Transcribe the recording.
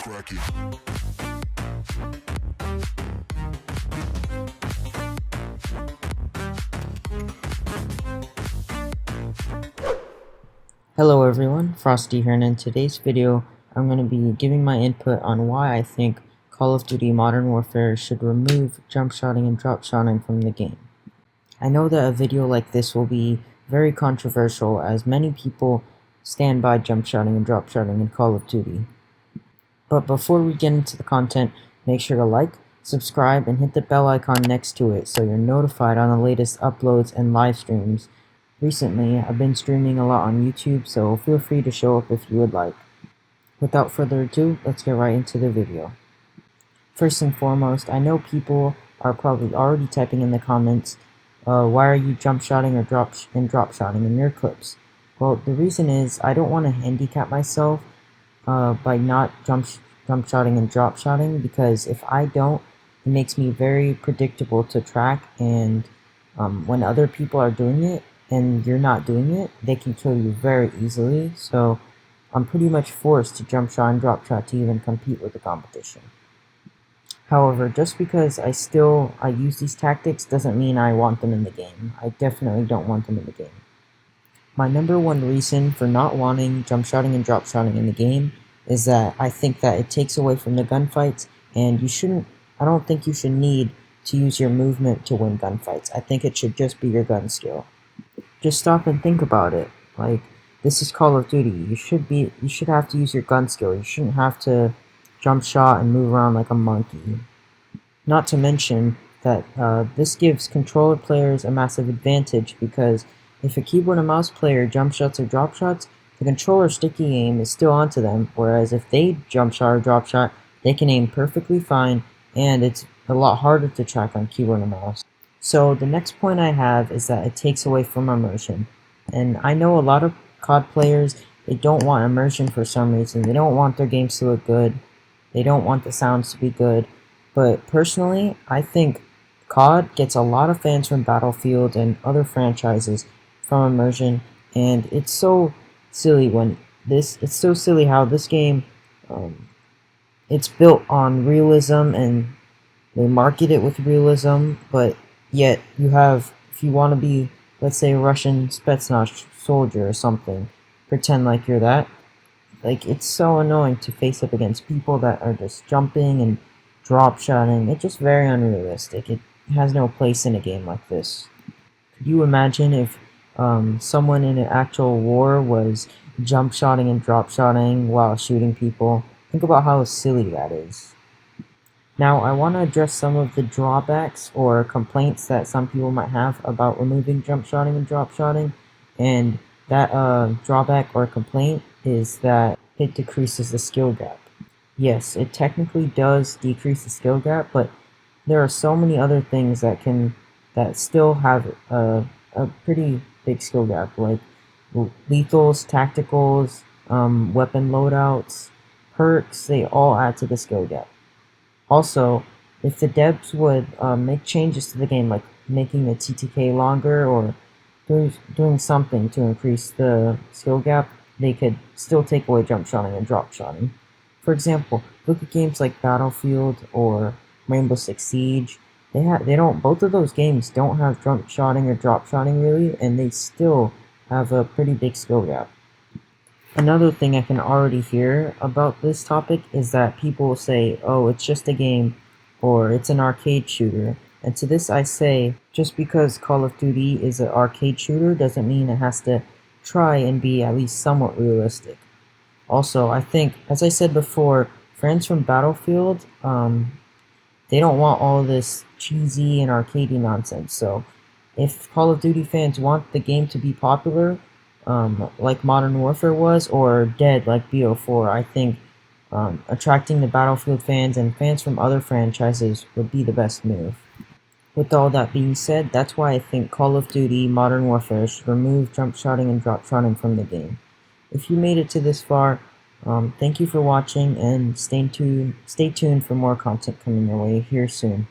crack it. Hello everyone, Frosty here, and in today's video I'm going to be giving my input on why I think Call of Duty Modern Warfare should remove jumpshotting and dropshotting from the game. I know that a video like this will be very controversial as many people stand by jumpshotting and dropshotting in Call of Duty. But before we get into the content, make sure to like, subscribe, and hit the bell icon next to it so you're notified on the latest uploads and live streams. Recently, I've been streaming a lot on YouTube, so feel free to show up if you would like. Without further ado, let's get right into the video. First and foremost, I know people are probably already typing in the comments, why are you jumpshotting or dropshotting in your clips? Well, the reason is I don't want to handicap myself by not jumpshotting and dropshotting, because if I don't, it makes me very predictable to track, and when other people are doing it, and you're not doing it, they can kill you very easily, so I'm pretty much forced to jump shot and drop shot to even compete with the competition. However, just because I use these tactics doesn't mean I want them in the game. I definitely don't want them in the game. My number one reason for not wanting jump shotting and drop shotting in the game is that I think that it takes away from the gunfights, and I don't think you should need to use your movement to win gunfights. I think it should just be your gun skill. Just stop and think about it. Like, this is Call of Duty. You should have to use your gun skill. You shouldn't have to jump shot and move around like a monkey. Not to mention that this gives controller players a massive advantage, because if a keyboard and mouse player jump shots or drop shots, the controller sticky aim is still onto them, whereas if they jump shot or drop shot, they can aim perfectly fine, and it's a lot harder to track on keyboard and mouse. So the next point I have is that it takes away from immersion. And I know a lot of COD players, they don't want immersion for some reason. They don't want their games to look good. They don't want the sounds to be good. But personally, I think COD gets a lot of fans from Battlefield and other franchises from immersion, and it's so silly how this game, it's built on realism, and they market it with realism, but yet you have, if you want to be, let's say, a Russian Spetsnaz soldier or something, pretend like you're that. Like, it's so annoying to face up against people that are just jumping and drop-shotting. It's just very unrealistic. It has no place in a game like this. Could you imagine if someone in an actual war was jump-shotting and drop-shotting while shooting people? Think about how silly that is. Now, I want to address some of the drawbacks or complaints that some people might have about removing jumpshotting and dropshotting, and that drawback or complaint is that it decreases the skill gap. Yes, it technically does decrease the skill gap, but there are so many other things that still have a pretty big skill gap, like lethals, tacticals, weapon loadouts, perks. They all add to the skill gap. Also, if the devs would make changes to the game, like making the TTK longer or doing something to increase the skill gap, they could still take away jumpshotting and dropshotting. For example, look at games like Battlefield or Rainbow Six Siege. Both of those games don't have jumpshotting or dropshotting really, and they still have a pretty big skill gap. Another thing I can already hear about this topic is that people will say, oh, it's just a game, or it's an arcade shooter. And to this I say, just because Call of Duty is an arcade shooter doesn't mean it has to try and be at least somewhat realistic. Also, I think, as I said before, fans from Battlefield, they don't want all this cheesy and arcadey nonsense. So if Call of Duty fans want the game to be popular, like Modern Warfare was, or dead like BO4, I think attracting the Battlefield fans and fans from other franchises would be the best move. With all that being said, that's why I think Call of Duty Modern Warfare should remove jumpshotting and dropshotting from the game. If you made it to this far, thank you for watching, and stay tuned for more content coming your way here soon.